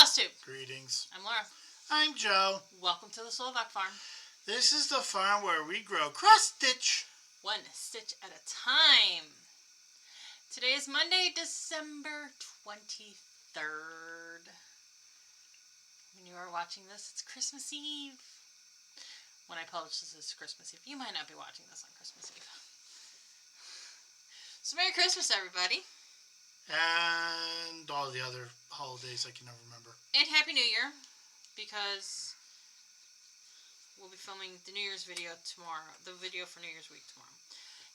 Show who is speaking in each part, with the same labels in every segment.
Speaker 1: Flosstube.
Speaker 2: Greetings.
Speaker 1: I'm Laura.
Speaker 2: I'm Joe.
Speaker 1: Welcome to the Slovak Farm.
Speaker 2: This is the farm where we grow cross-stitch.
Speaker 1: One stitch at a time. Today is Monday, December 23rd. When you are watching this, it's Christmas Eve. When I publish this, it's Christmas Eve. You might not be watching this on Christmas Eve. So Merry Christmas, everybody.
Speaker 2: And all the other holidays I can never remember.
Speaker 1: And Happy New Year, because we'll be filming the New Year's video tomorrow, the video for New Year's week tomorrow.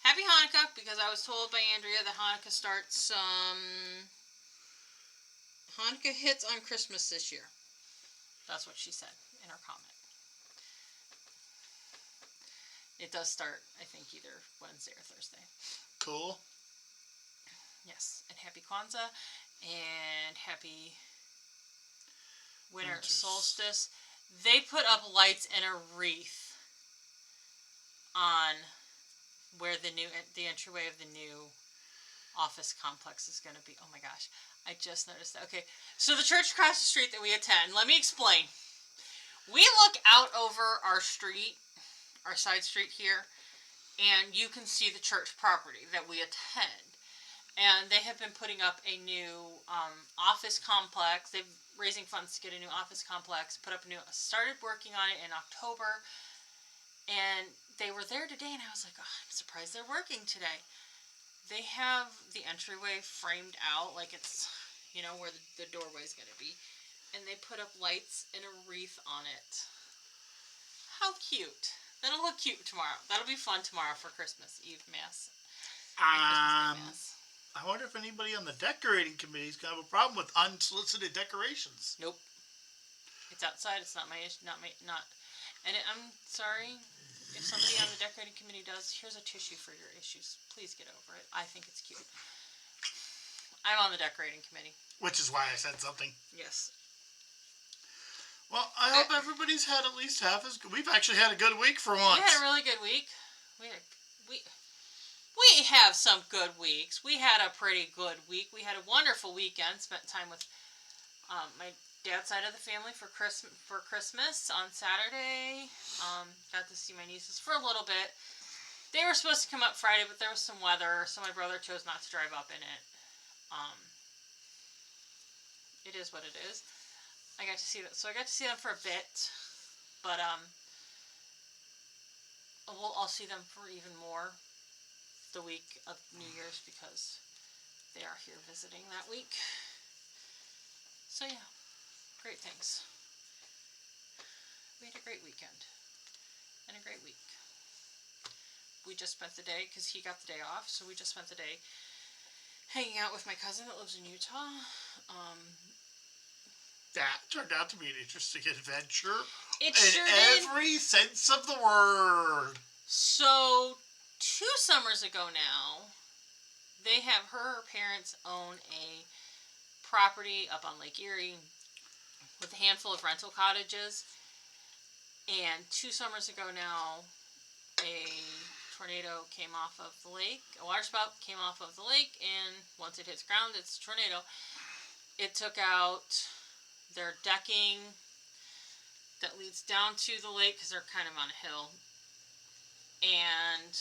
Speaker 1: Happy Hanukkah, because I was told by Andrea that Hanukkah starts, Hanukkah hits on Christmas this year. That's what she said in her comment. It does start, I think, either Wednesday or Thursday.
Speaker 2: Cool.
Speaker 1: Yes, and Happy Kwanzaa, and Happy Winter Solstice. They put up lights and a wreath on where the entryway of the new office complex is going to be. Oh my gosh, I just noticed that. Okay, so the church across the street that we attend, let me explain. We look out over our street, our side street here, and you can see the church property that we attend. And they have been putting up a new office complex. They're raising funds to get a new office complex, started working on it in October. And they were there today, and I was like, oh, I'm surprised they're working today. They have the entryway framed out like it's, you know, where the doorway is going to be. And they put up lights and a wreath on it. How cute. That'll look cute tomorrow. That'll be fun tomorrow for Christmas Eve Mass. Christmas Day Mass.
Speaker 2: I wonder if anybody on the decorating committee is going to have a problem with unsolicited decorations.
Speaker 1: Nope. It's outside. It's not my issue. And I'm sorry if somebody on the decorating committee does. Here's a tissue for your issues. Please get over it. I think it's cute. I'm on the decorating committee.
Speaker 2: Which is why I said something.
Speaker 1: Yes.
Speaker 2: Well, I hope everybody's had at least half as good. We've actually had a good week for once.
Speaker 1: We had a really good week. We have some good weeks. We had a pretty good week. We had a wonderful weekend. Spent time with my dad's side of the family for Christmas on Saturday. Got to see my nieces for a little bit. They were supposed to come up Friday, but there was some weather, so my brother chose not to drive up in it. It is what it is. I got to see that. So I got to see them for a bit, but I'll see them for even more the week of New Year's, because they are here visiting that week. So yeah, great things. We had a great weekend and a great week. We just spent the day, because he got the day off, so we just spent the day hanging out with my cousin that lives in Utah.
Speaker 2: That turned out to be an interesting adventure.
Speaker 1: It sure did.
Speaker 2: In every sense of the word.
Speaker 1: So 2 summers ago now, her parents own a property up on Lake Erie with a handful of rental cottages. And 2 summers ago now, a tornado came off of the lake. A waterspout came off of the lake, and once it hits ground, it's a tornado. It took out their decking that leads down to the lake, because they're kind of on a hill, and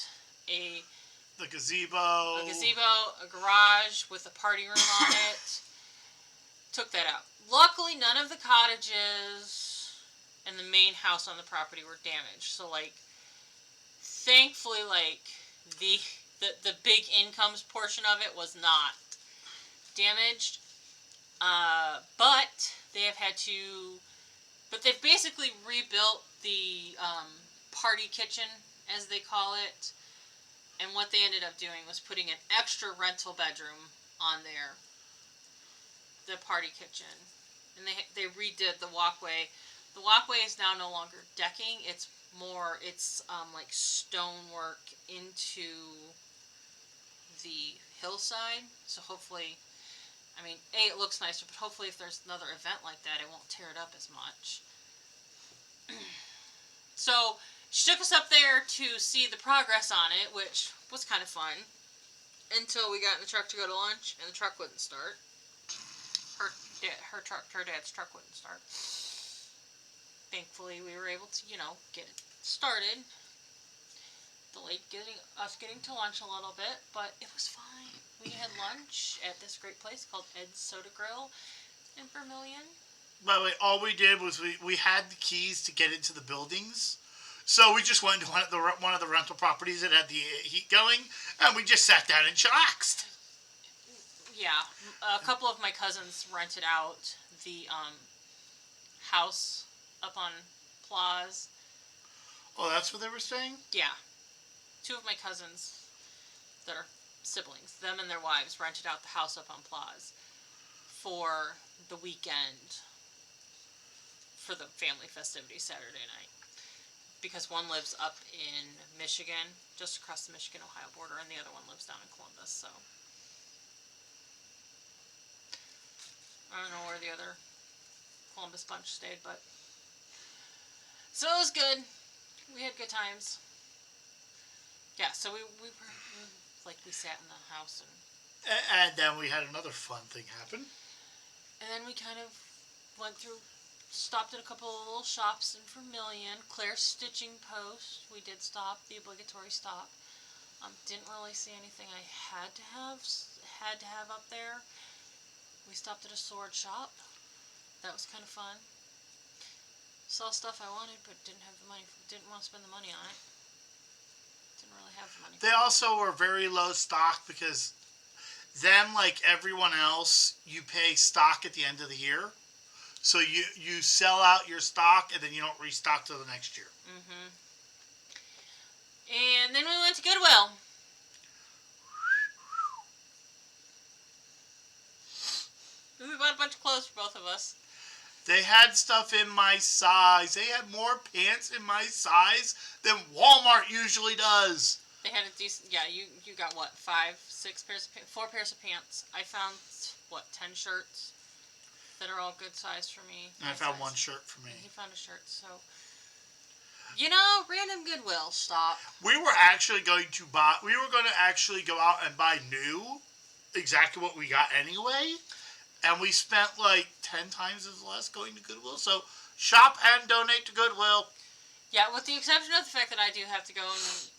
Speaker 2: the gazebo,
Speaker 1: a garage with a party room on it. Took that out. Luckily, none of the cottages and the main house on the property were damaged. So, like, thankfully, like, the big incomes portion of it was not damaged. But they've basically rebuilt the party kitchen, as they call it. And what they ended up doing was putting an extra rental bedroom on there, the party kitchen. And they redid the walkway. The walkway is now no longer decking. It's like stonework into the hillside. So hopefully, I mean, it looks nicer, but hopefully if there's another event like that, it won't tear it up as much. So she took us up there to see the progress on it, which was kind of fun, until we got in the truck to go to lunch, and the truck wouldn't start. her dad's truck wouldn't start. Thankfully, we were able to, get it started. Delayed us getting to lunch a little bit, but it was fine. We had lunch at this great place called Ed's Soda Grill in Vermilion.
Speaker 2: By the way, all we did was we had the keys to get into the buildings. So we just went to one of the rental properties that had the heat going, and we just sat down and chillaxed.
Speaker 1: Yeah, a couple of my cousins rented out the house up on Plaza.
Speaker 2: Oh, that's where they were staying?
Speaker 1: Yeah. 2 of my cousins that are siblings, them and their wives, rented out the house up on Plaza for the weekend for the family festivities Saturday night. Because one lives up in Michigan, just across the Michigan-Ohio border, and the other one lives down in Columbus, so. I don't know where the other Columbus bunch stayed, but. So it was good. We had good times. Yeah, so we sat in the house
Speaker 2: and then we had another fun thing happen.
Speaker 1: And then we kind of stopped at a couple of little shops in Vermilion. Claire's stitching post, we did stop, the obligatory stop. Didn't really see anything I had to have up there. We stopped at a sword shop. That was kind of fun. Saw stuff I wanted, but didn't want to spend the money on it. Didn't really have the money.
Speaker 2: They also were very low stock because them, like everyone else, you pay stock at the end of the year. So you sell out your stock and then you don't restock till the next year.
Speaker 1: Mm-hmm. And then we went to Goodwill. We bought a bunch of clothes for both of us.
Speaker 2: They had stuff in my size. They had more pants in my size than Walmart usually does.
Speaker 1: They had a decent, you got what, 5, 6 pairs of pants, 4 pairs of pants. I found, 10 shirts that are all good size for me.
Speaker 2: And I found one shirt for me.
Speaker 1: And he found a shirt, so. Random Goodwill stop.
Speaker 2: We were actually going to go out and buy new, exactly what we got anyway. And we spent 10 times as less going to Goodwill. So shop and donate to Goodwill.
Speaker 1: Yeah, with the exception of the fact that I do have to go and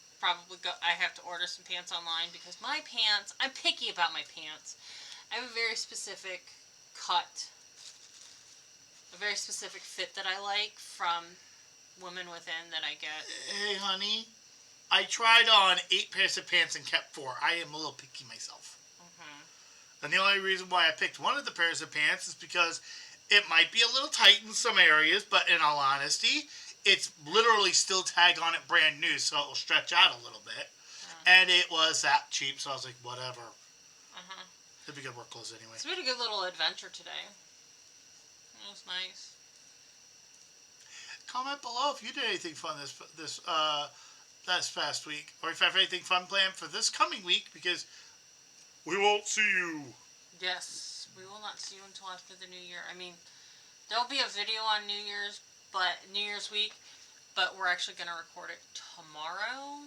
Speaker 1: I have to order some pants online because my pants, I'm picky about my pants. I have a very specific cut, a very specific fit that I like from Women Within that I get.
Speaker 2: Hey, honey, I tried on 8 pairs of pants and kept 4. I am a little picky myself. Mm-hmm. And the only reason why I picked one of the pairs of pants is because it might be a little tight in some areas, but in all honesty, it's literally still tag on it brand new, so it will stretch out a little bit. And it was that cheap, so I was like, whatever. Uh-huh. It'd be good work clothes anyway.
Speaker 1: So we had a good little adventure today. It was nice.
Speaker 2: Comment below if you did anything fun this past week, or if you have anything fun planned for this coming week, because we won't see you.
Speaker 1: Yes, we will not see you until after the New Year. I mean, there'll be a video on New Year's week, but we're actually going to record it tomorrow,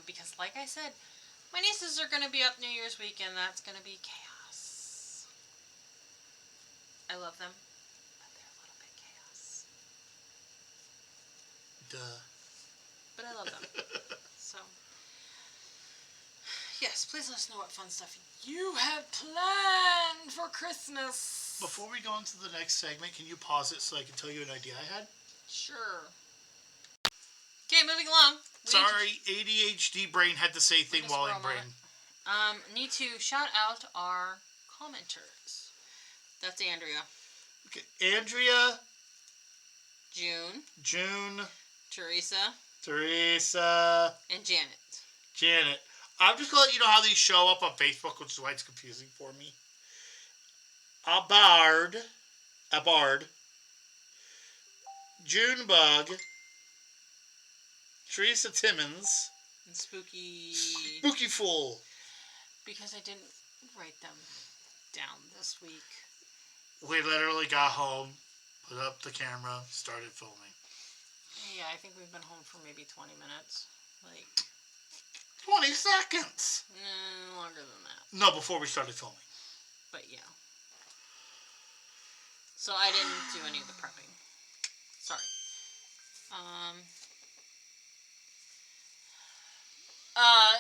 Speaker 1: because like I said, my nieces are going to be up New Year's week, and that's going to be chaos. I love them, but they're a little bit chaos.
Speaker 2: Duh.
Speaker 1: But I love them. So, yes, please let us know what fun stuff you have planned for Christmas.
Speaker 2: Before we go on to the next segment, can you pause it so I can tell you an idea I had?
Speaker 1: Sure. Okay, moving along.
Speaker 2: Sorry, ADHD brain had to say thing while in brain.
Speaker 1: Need to shout out our commenters. That's Andrea.
Speaker 2: Okay, Andrea.
Speaker 1: June. Teresa.
Speaker 2: And
Speaker 1: Janet.
Speaker 2: I'm just going to let you know how these show up on Facebook, which is why it's confusing for me. A Bard, Junebug, Teresa Timmons,
Speaker 1: and Spooky
Speaker 2: Fool.
Speaker 1: Because I didn't write them down this week.
Speaker 2: We literally got home, put up the camera, started filming.
Speaker 1: Yeah, I think we've been home for maybe 20 minutes.
Speaker 2: 20 seconds!
Speaker 1: Longer than that.
Speaker 2: No, before we started filming.
Speaker 1: But yeah. So I didn't do any of the prepping. Sorry.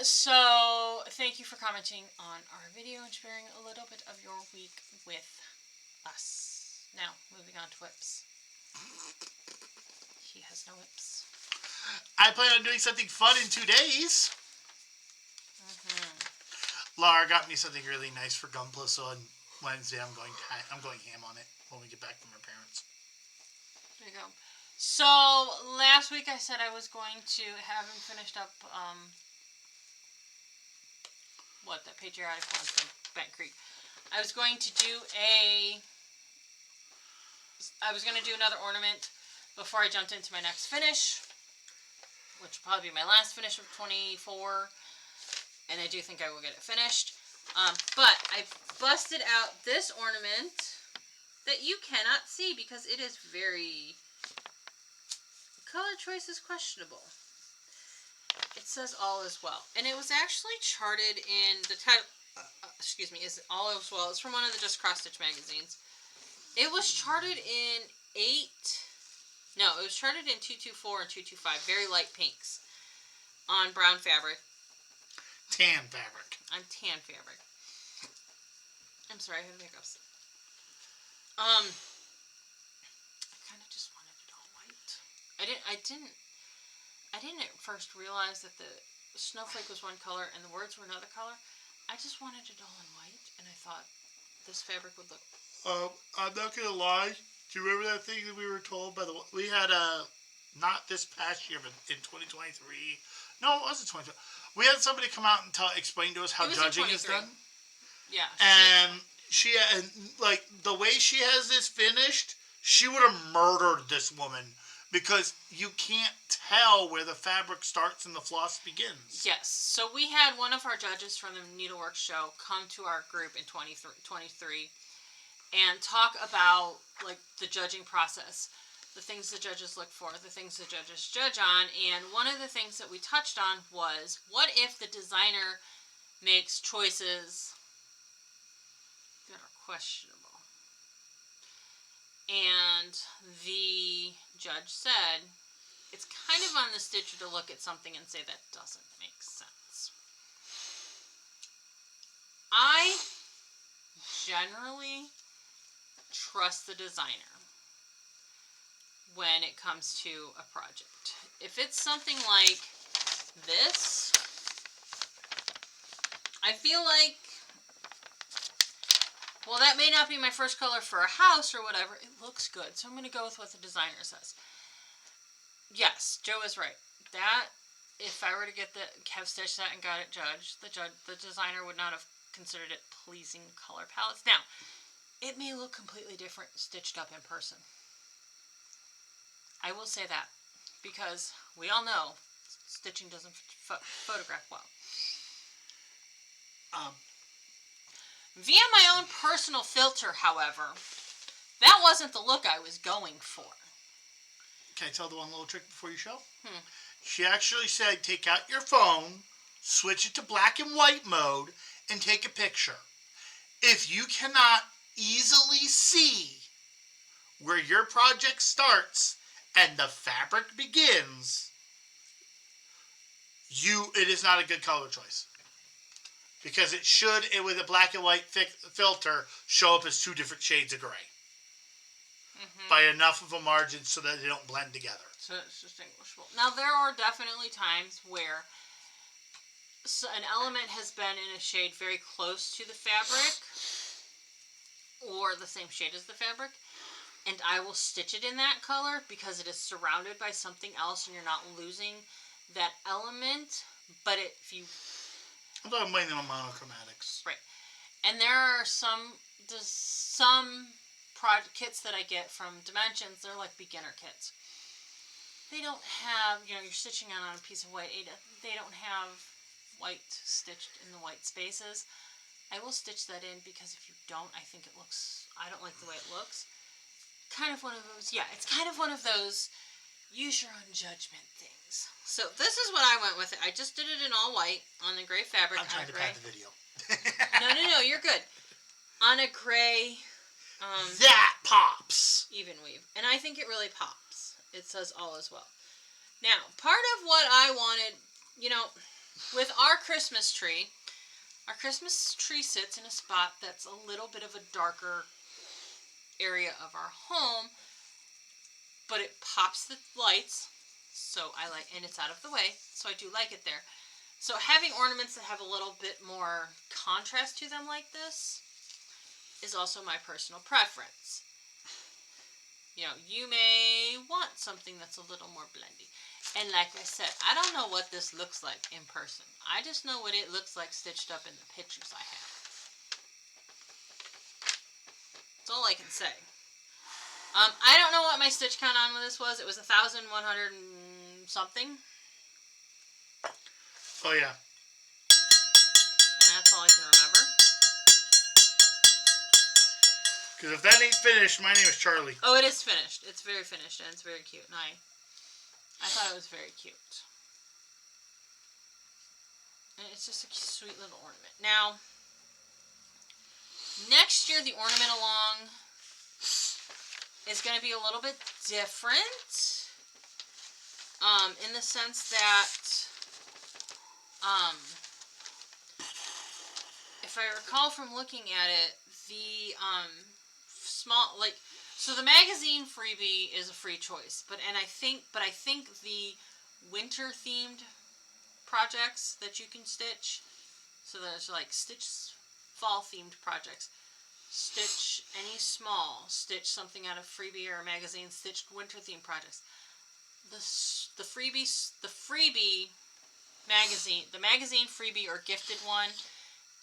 Speaker 1: So thank you for commenting on our video and sharing a little bit of your week with us. Now, moving on to whips. He has no whips.
Speaker 2: I plan on doing something fun in 2 days. Laura got me something really nice for Gunpla, so on Wednesday I'm going ham on it when we get back from our parents.
Speaker 1: There you go. So last week I said I was going to have him finished up that patriotic one from Bent Creek. I was going to do another ornament before I jumped into my next finish, which will probably be my last finish of 24, and I do think I will get it finished. But I busted out this ornament that you cannot see because it is color choice is questionable. It says all is well, and it was actually charted in the title. Is all is well. It's from one of the Just Cross Stitch magazines. It was charted in it was charted in 224 and 225, very light pinks, on brown fabric.
Speaker 2: Tan fabric.
Speaker 1: On tan fabric. I'm sorry, I have hiccups. I kind of just wanted it all white. I didn't at first realize that the snowflake was one color and the words were another color. I just wanted it all in white, and I thought this fabric would look...
Speaker 2: I'm not going to lie. Do you remember that thing that we were told by we had not this past year, but in 2023. No, it wasn't 2023. We had somebody come out and explain to us how judging is done.
Speaker 1: Yeah.
Speaker 2: And the way she has this finished, she would have murdered this woman. Because you can't tell where the fabric starts and the floss begins.
Speaker 1: Yes. So we had one of our judges from the Needleworks show come to our group in 23 and talk about the judging process, the things the judges look for, the things the judges judge on. And one of the things that we touched on was, what if the designer makes choices that are questionable? And the judge said, it's kind of on the stitcher to look at something and say that doesn't make sense. I generally trust the designer when it comes to a project. If it's something like this, I feel like, well, that may not be my first color for a house or whatever. It looks good, so I'm going to go with what the designer says. Yes, Joe is right. That, if I were to have stitched that and got it judged, the designer would not have considered it pleasing color palettes. Now, it may look completely different stitched up in person. I will say that, because we all know stitching doesn't photograph well. Via my own personal filter, however, that wasn't the look I was going for.
Speaker 2: Can I tell the one little trick before you show? She actually said, take out your phone, switch it to black and white mode, and take a picture. If you cannot easily see where your project starts and the fabric begins, it is not a good color choice. Because it should, with a black and white filter, show up as 2 different shades of gray. By enough of a margin so that they don't blend together.
Speaker 1: So it's distinguishable. Now, there are definitely times where an element has been in a shade very close to the fabric, or the same shade as the fabric, and I will stitch it in that color because it is surrounded by something else and you're not losing that element. But
Speaker 2: I'm talking mainly on monochromatics.
Speaker 1: Right. And there are some kits that I get from Dimensions. They're like beginner kits. They don't have, you're stitching on a piece of white. They don't have white stitched in the white spaces. I will stitch that in because if you don't, I don't like the way it looks. Kind of one of those, it's kind of one of those use your own judgment things. So this is what I went with it. I just did it in all white on the gray fabric.
Speaker 2: I'm trying to pad the video.
Speaker 1: No, you're good. On a gray
Speaker 2: That pops.
Speaker 1: Even weave. And I think it really pops. It says all is well. Now, part of what I wanted, with our Christmas tree sits in a spot that's a little bit of a darker area of our home, but it pops the lights, and it's out of the way, so I do like it there. So having ornaments that have a little bit more contrast to them like this is also my personal preference. You may want something that's a little more blendy. And like I said, I don't know what this looks like in person. I just know what it looks like stitched up in the pictures I have. That's all I can say. I don't know what my stitch count on this was. It was 1,100 and something.
Speaker 2: Oh, yeah.
Speaker 1: And that's all I can remember.
Speaker 2: Because if that ain't finished, my name is Charlie.
Speaker 1: Oh, it is finished. It's very finished, and it's very cute. And I thought it was very cute. And it's just a sweet little ornament. Now, next year, the ornament along is going to be a little bit different. In the sense that, if I recall from looking at it, the so the magazine freebie is a free choice, but I think the winter themed projects that you can stitch, so there's like stitch fall themed projects, stitch something out of freebie or a magazine, stitched winter themed projects. The freebie magazine, the magazine freebie or gifted one,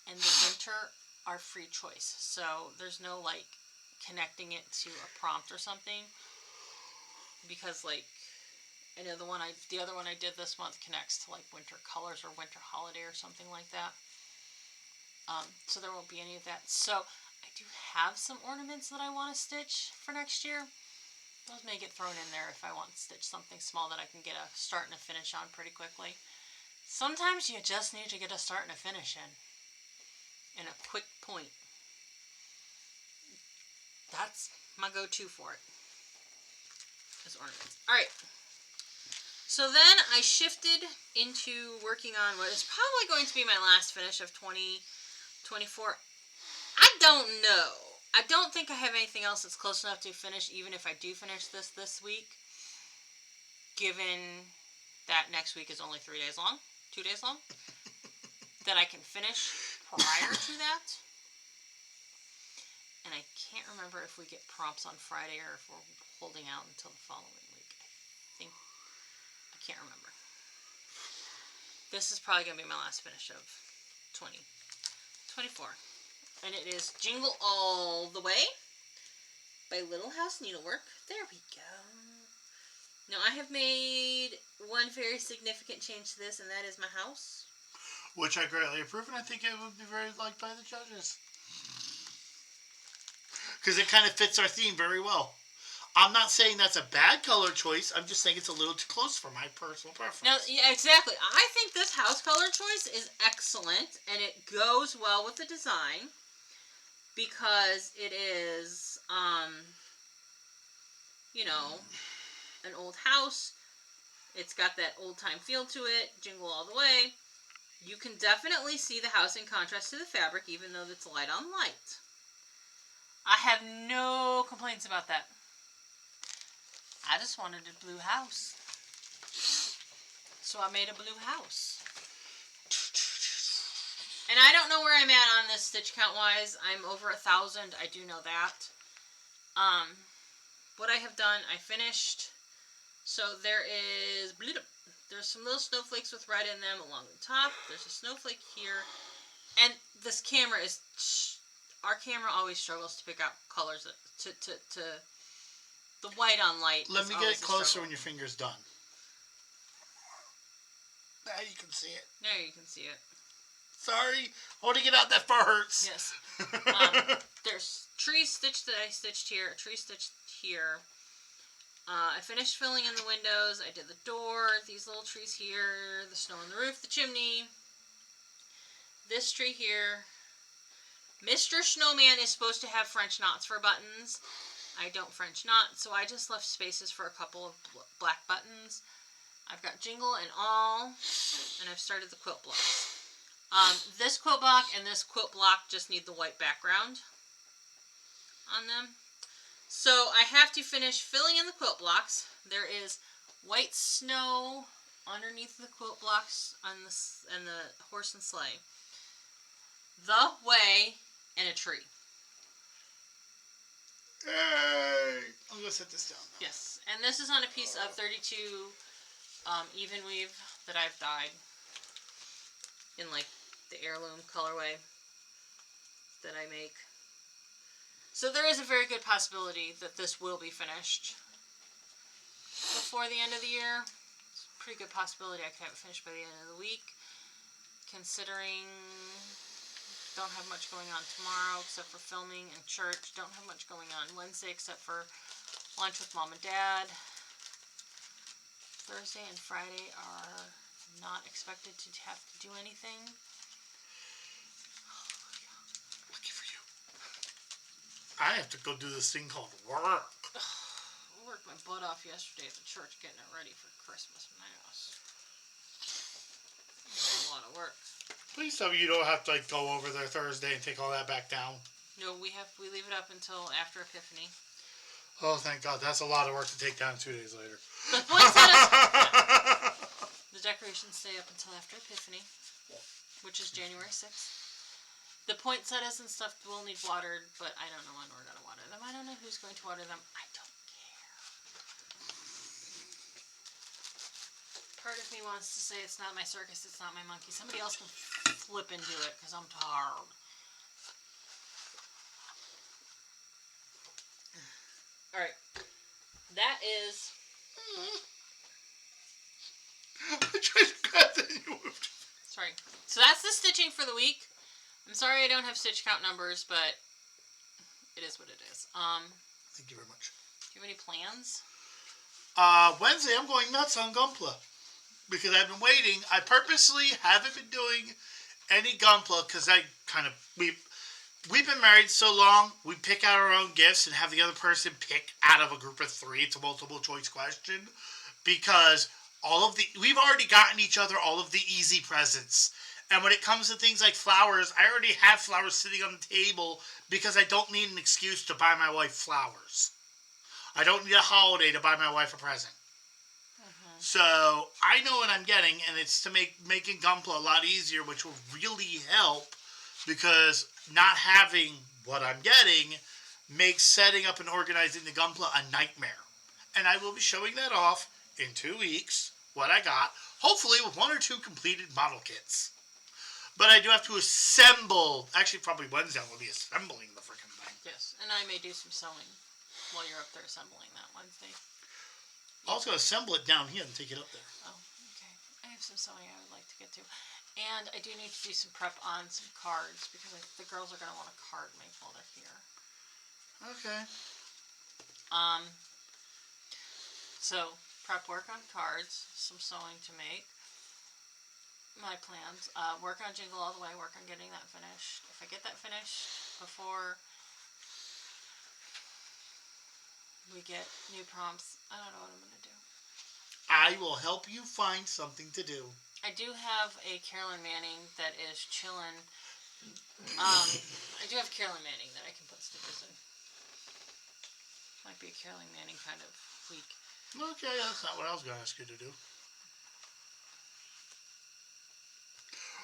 Speaker 1: and the winter are free choice. So there's no like connecting it to a prompt or something, because like I know the other one I did this month connects to like winter colors or winter holiday or something like that. So there won't be any of that. So I do have some ornaments that I want to stitch for next year. Those may get thrown in there if I want to stitch something small that I can get a start and a finish on pretty quickly. Sometimes you just need to get a start and a finish in a quick point. That's my go-to for it, is ornaments. Alright, so then I shifted into working on what is probably going to be my last finish of 2024. I don't know. I don't think I have anything else that's close enough to finish, even if I do finish this week, given that next week is only 2 days long, that I can finish prior to that. And I can't remember if we get prompts on Friday or if we're holding out until the following week. I can't remember. This is probably going to be my last finish of 2024. And it is Jingle All the Way by Little House Needlework. There we go. Now, I have made one very significant change to this, and that is my house.
Speaker 2: Which I greatly approve, and I think it would be very liked by the judges. Because it kind of fits our theme very well. I'm not saying that's a bad color choice. I'm just saying it's a little too close for my personal preference.
Speaker 1: No, yeah, exactly. I think this house color choice is excellent, and it goes well with the design because it is, an old house. It's got that old-time feel to it. Jingle all the way. You can definitely see the house in contrast to the fabric, even though it's light on light. I have no complaints about that. I just wanted a blue house. So I made a blue house. And I don't know where I'm at on this stitch count wise. I'm over 1,000. I do know that. What I have done, I finished. So there's some little snowflakes with red in them along the top. There's a snowflake here. And this camera our camera always struggles to pick out colors to the white on light.
Speaker 2: Let me get it closer when your finger's done. Now you can see it.
Speaker 1: There you can see it.
Speaker 2: Sorry, holding it out that far hurts.
Speaker 1: Yes. There's trees stitched that I stitched here, a tree stitched here. I finished filling in the windows. I did the door, these little trees here, the snow on the roof, the chimney, this tree here, Mr. Snowman is supposed to have French knots for buttons. I don't French knot, so I just left spaces for a couple of black buttons. I've got jingle and all, and I've started the quilt blocks. This quilt block and this quilt block just need the white background on them. So I have to finish filling in the quilt blocks. There is white snow underneath the quilt blocks on the horse and sleigh. The way and a tree.
Speaker 2: Hey, I'm going to set this down now.
Speaker 1: Yes, and this is on a piece of 32 even weave that I've dyed in like the heirloom colorway that I make. So there is a very good possibility that this will be finished before the end of the year. It's a pretty good possibility I could have it finished by the end of the week, considering don't have much going on tomorrow except for filming and church. Don't have much going on Wednesday except for lunch with Mom and Dad. Thursday and Friday are not expected to have to do anything.
Speaker 2: Lucky for you. I have to go do this thing called work.
Speaker 1: I worked my butt off yesterday at the church getting it ready for Christmas Mass. It was a lot of work.
Speaker 2: Please tell me you don't have to like go over there Thursday and take all that back down.
Speaker 1: No, we leave it up until after Epiphany.
Speaker 2: Oh, thank God. That's a lot of work to take down 2 days later.
Speaker 1: The poinsettias, the decorations stay up until after Epiphany, which is January 6th. The poinsettias and stuff will need watered, but I don't know when we're going to water them. I don't know who's going to water them. I don't care. Part of me wants to say it's not my circus, it's not my monkey. Somebody else can flip and do it, because I'm tired. Alright. That is...
Speaker 2: I tried to grab that and you moved.
Speaker 1: Sorry. So that's the stitching for the week. I'm sorry I don't have stitch count numbers, but it is what it is.
Speaker 2: Thank you very much.
Speaker 1: Do you have any plans?
Speaker 2: Wednesday I'm going nuts on Gunpla. Because I've been waiting. I purposely haven't been doing any Gunpla because we've been married so long, we pick out our own gifts and have the other person pick out of a group of 3. It's a multiple choice question. Because we've already gotten each other all of the easy presents. And when it comes to things like flowers, I already have flowers sitting on the table because I don't need an excuse to buy my wife flowers. I don't need a holiday to buy my wife a present. Mm-hmm. So I know what I'm getting, and it's to make making Gunpla a lot easier, which will really help because not having what I'm getting makes setting up and organizing the Gunpla a nightmare. And I will be showing that off in 2 weeks, what I got, hopefully with 1 or 2 completed model kits. But I do have to assemble, actually probably Wednesday I will be assembling the freaking thing.
Speaker 1: Yes, and I may do some sewing while you're up there assembling that Wednesday.
Speaker 2: I was going to assemble it down here and take it up there.
Speaker 1: Oh, okay. I have some sewing I would like to get to. And I do need to do some prep on some cards because the girls are going to want a card made while they're here.
Speaker 2: Okay.
Speaker 1: So, prep work on cards, some sewing to make. My plans, work on Jingle All the Way, work on getting that finished. If I get that finished before we get new prompts, I don't know what I'm going to do.
Speaker 2: I will help you find something to do.
Speaker 1: I do have a Carolyn Manning that is chilling. I do have Carolyn Manning that I can put stickers in. Might be a Carolyn Manning kind of week.
Speaker 2: Okay, that's not what I was going to ask you to do.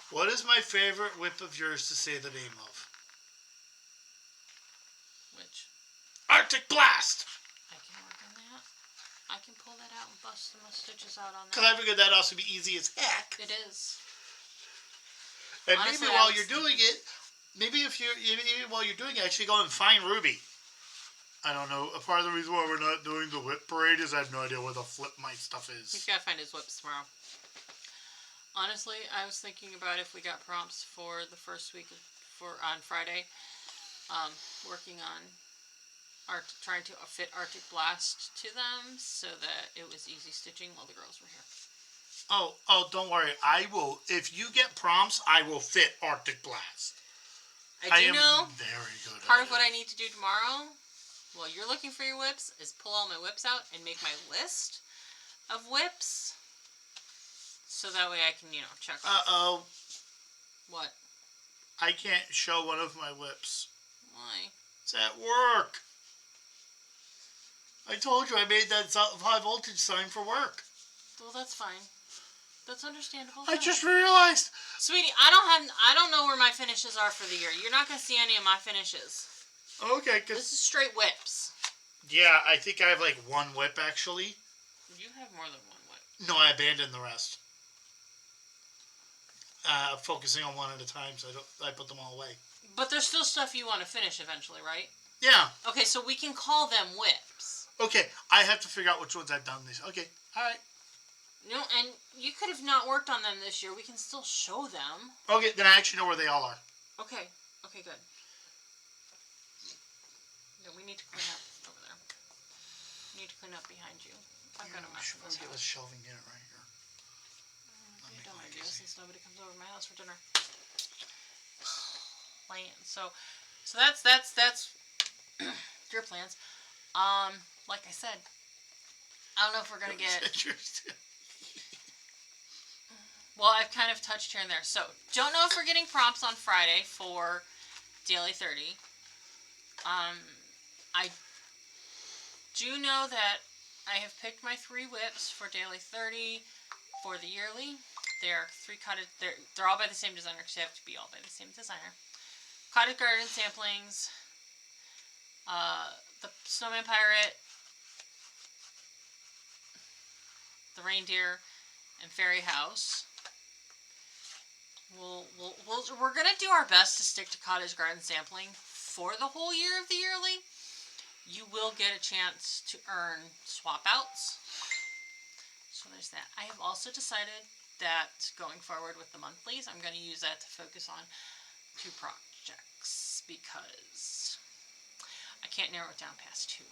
Speaker 2: What is my favorite whip of yours to say the name of?
Speaker 1: Which?
Speaker 2: Arctic Blast!
Speaker 1: I can work on that. I can pull that out and bust some stitches out on that.
Speaker 2: Because I figured that'd also be easy as heck.
Speaker 1: It is.
Speaker 2: And honestly, maybe while you're doing it, maybe while you're doing it, actually go and find Ruby. I don't know. A part of the reason why we're not doing the whip parade is I have no idea where the flip my stuff is.
Speaker 1: He's got to find his whips tomorrow. Honestly, I was thinking about if we got prompts for the first week on Friday, working on trying to fit Arctic Blast to them so that it was easy stitching while the girls were here.
Speaker 2: Oh, don't worry. I will. If you get prompts, I will fit Arctic Blast.
Speaker 1: I do know
Speaker 2: very good
Speaker 1: part
Speaker 2: at
Speaker 1: of what I need to do tomorrow, while you're looking for your whips, is pull all my whips out and make my list of whips. So that way I can, check off.
Speaker 2: Uh-oh.
Speaker 1: What?
Speaker 2: I can't show one of my whips.
Speaker 1: Why?
Speaker 2: It's at work. I told you I made that high voltage sign for work.
Speaker 1: Well, that's fine. That's understandable.
Speaker 2: I just realized.
Speaker 1: Sweetie, I don't know where my finishes are for the year. You're not going to see any of my finishes.
Speaker 2: Okay,
Speaker 1: this is straight whips.
Speaker 2: Yeah, I think I have like one whip actually.
Speaker 1: You have more than one whip.
Speaker 2: No, I abandoned the rest. Focusing on one at a time, so I put them all away.
Speaker 1: But there's still stuff you want to finish eventually, right?
Speaker 2: Yeah.
Speaker 1: Okay, so we can call them whips.
Speaker 2: Okay, I have to figure out which ones I've done these. Okay, all right.
Speaker 1: No, and you could have not worked on them this year. We can still show them.
Speaker 2: Okay, then I actually know where they all are.
Speaker 1: Okay, good. Yeah, we need to clean up over there. We need to clean up behind you. I've got a mess in this house.
Speaker 2: Get a shelving unit right here.
Speaker 1: You don't idea since nobody comes over to my house for dinner. Plans. So that's your plans. Like I said, I don't know if we're gonna get. Well, I've kind of touched here and there. So don't know if we're getting prompts on Friday for Daily 30. I do know that I have picked my 3 whips for Daily 30 for the yearly. They're 3 cottage. They're all by the same designer because they have to be all by the same designer. Cottage Garden samplings. The Snowman Pirate. The Reindeer, and Fairy House. We're gonna do our best to stick to Cottage Garden sampling for the whole year of the yearly. You will get a chance to earn swap outs. So there's that. I have also decided that going forward with the monthlies, I'm going to use that to focus on 2 projects because I can't narrow it down past 2.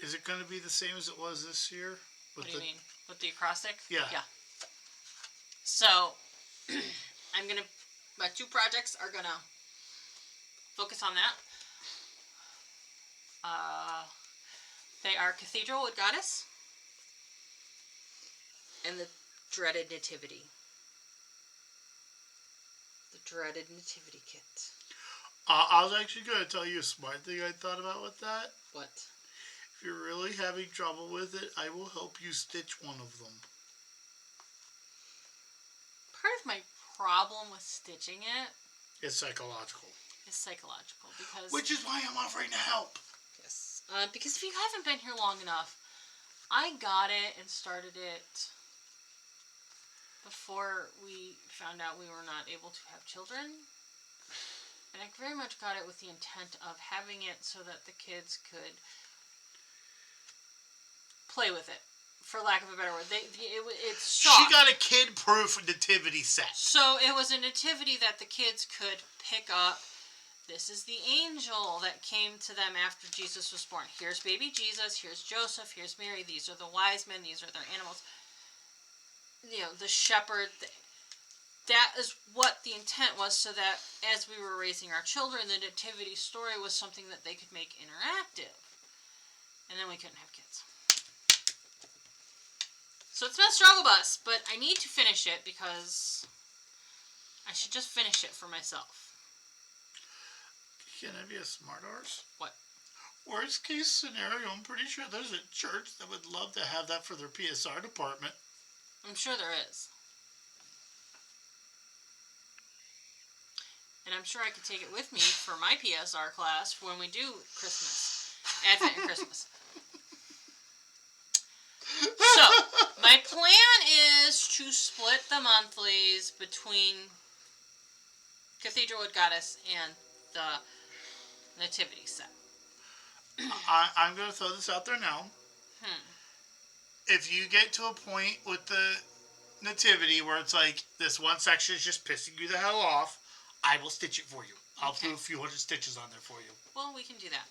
Speaker 2: Is it going to be the same as it was this year?
Speaker 1: What do you mean? With the acrostic?
Speaker 2: Yeah.
Speaker 1: Yeah. So, my 2 projects are gonna focus on that. They are Cathedral with Goddess and the Dreaded Nativity. The Dreaded Nativity Kit.
Speaker 2: I was actually going to tell you a smart thing I thought about with that.
Speaker 1: What?
Speaker 2: If you're really having trouble with it, I will help you stitch one of them.
Speaker 1: Part of my problem with stitching it
Speaker 2: is psychological.
Speaker 1: Because...
Speaker 2: Which is why I'm offering to help.
Speaker 1: Yes. Because if you haven't been here long enough, I got it and started it before we found out we were not able to have children. And I very much got it with the intent of having it so that the kids could play with it, for lack of a better word. It's soft.
Speaker 2: She got a kid-proof nativity set.
Speaker 1: So it was a nativity that the kids could pick up. This is the angel that came to them after Jesus was born. Here's baby Jesus. Here's Joseph. Here's Mary. These are the wise men. These are their animals. The shepherd. That is what the intent was, so that as we were raising our children, the nativity story was something that they could make interactive. And then we couldn't have kids. So it's been a struggle bus, but I need to finish it because I should just finish it for myself.
Speaker 2: Can I be a smart arse?
Speaker 1: What?
Speaker 2: Worst case scenario, I'm pretty sure there's a church that would love to have that for their PSR department.
Speaker 1: I'm sure there is. And I'm sure I could take it with me for my PSR class for when we do Christmas. Advent and Christmas. So, my plan is to split the monthlies between Cathedral with Goddess and the Nativity set.
Speaker 2: I'm going to throw this out there now. If you get to a point with the Nativity where it's like, this one section is just pissing you the hell off, I will stitch it for you. I'll do a few hundred stitches on there for you.
Speaker 1: Well, we can do that.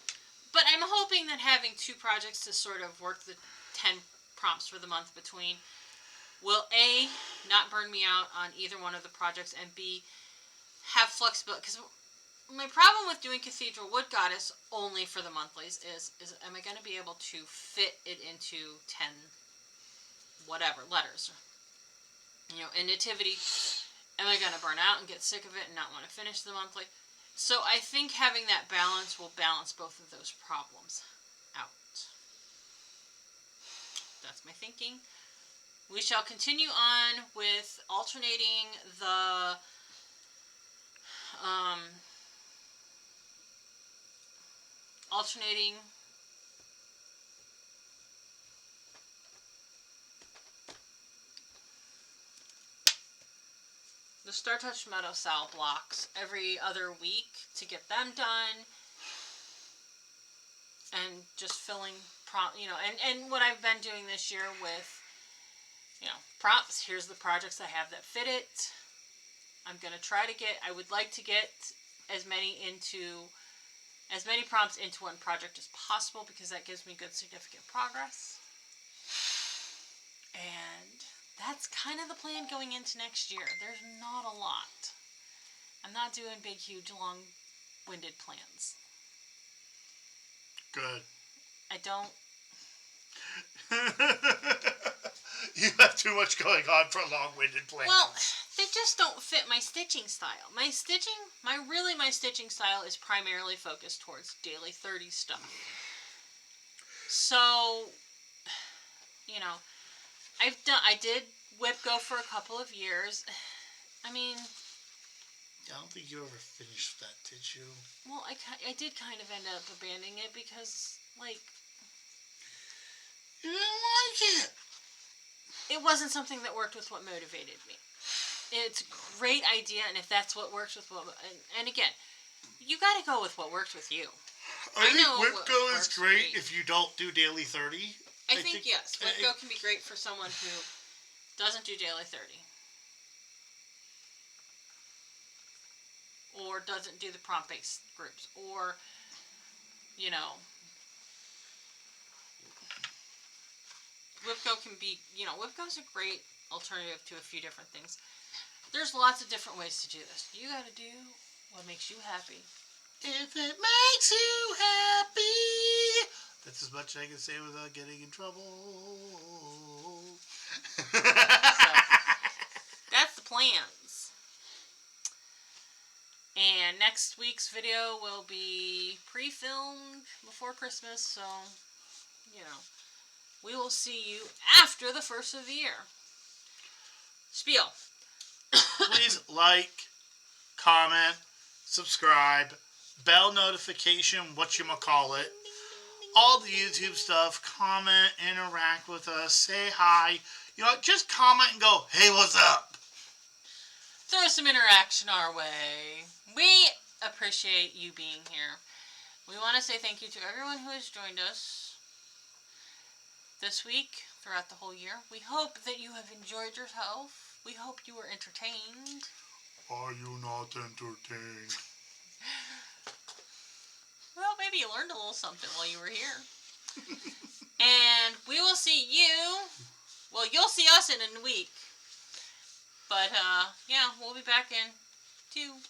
Speaker 1: But I'm hoping that having 2 projects to sort of work the 10 prompts for the month between will A, not burn me out on either one of the projects, and B, have flexibility. Because my problem with doing Cathedral Wood Goddess only for the monthlies is am I going to be able to fit it into 10 whatever letters? In Nativity, am I going to burn out and get sick of it and not want to finish the monthly? So I think having that balance will balance both of those problems out. That's my thinking. We shall continue on with alternating the the Star Touch Meadow Sal blocks every other week to get them done, and just filling and what I've been doing this year with prompts. Here's the projects I have that fit it. I would like to get as many prompts into one project as possible, because that gives me good significant progress. And that's kind of the plan going into next year. There's not a lot. I'm not doing big, huge, long-winded plans.
Speaker 2: Good.
Speaker 1: I don't.
Speaker 2: You have too much going on for long-winded plans.
Speaker 1: Well, they just don't fit my stitching style. My stitching style is primarily focused towards daily 30 stuff. So, I did whip go for a couple of years. I mean,
Speaker 2: I don't think you ever finished that, did you?
Speaker 1: Well, I did kind of end up abandoning it because,
Speaker 2: you didn't like it.
Speaker 1: It wasn't something that worked with what motivated me. It's a great idea, and if that's what works with what... And again, you got to go with what works with you.
Speaker 2: I think WhipGo is great if you don't do daily 30.
Speaker 1: I think yes. WhipGo can be great for someone who doesn't do daily 30. Or doesn't do the prompt-based groups. Or, WhipGo can be... WhipGo's a great alternative to a few different things. There's lots of different ways to do this. You got to do what makes you happy.
Speaker 2: If it makes you happy. That's as much as I can say without getting in trouble.
Speaker 1: So, that's the plans. And next week's video will be pre-filmed before Christmas, so, we will see you after the first of the year. Spiel.
Speaker 2: Please like, comment, subscribe, bell notification, whatchamacallit, all the YouTube stuff, comment, interact with us, say hi. Just comment and go, hey, what's up?
Speaker 1: Throw some interaction our way. We appreciate you being here. We want to say thank you to everyone who has joined us this week, throughout the whole year. We hope that you have enjoyed yourself. We hope you were entertained.
Speaker 2: Are you not entertained?
Speaker 1: Well, maybe you learned a little something while you were here. And we will see you. Well, you'll see us in a week. But, we'll be back in 2.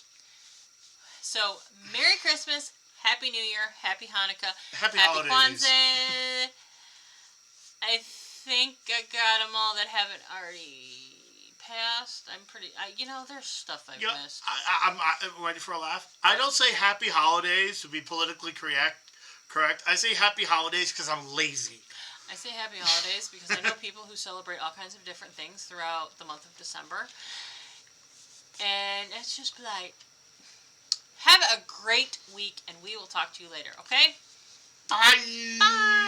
Speaker 1: So, Merry Christmas, Happy New Year, Happy Hanukkah,
Speaker 2: Happy holidays.
Speaker 1: Kwanzaa. I think I got them all that haven't already passed. There's stuff I've missed.
Speaker 2: I'm ready for a laugh. I don't say happy holidays to be politically correct. I say happy holidays because I'm lazy.
Speaker 1: I say happy holidays because I know people who celebrate all kinds of different things throughout the month of December. And it's just like, have a great week, and we will talk to you later, okay?
Speaker 2: Bye!
Speaker 1: Bye!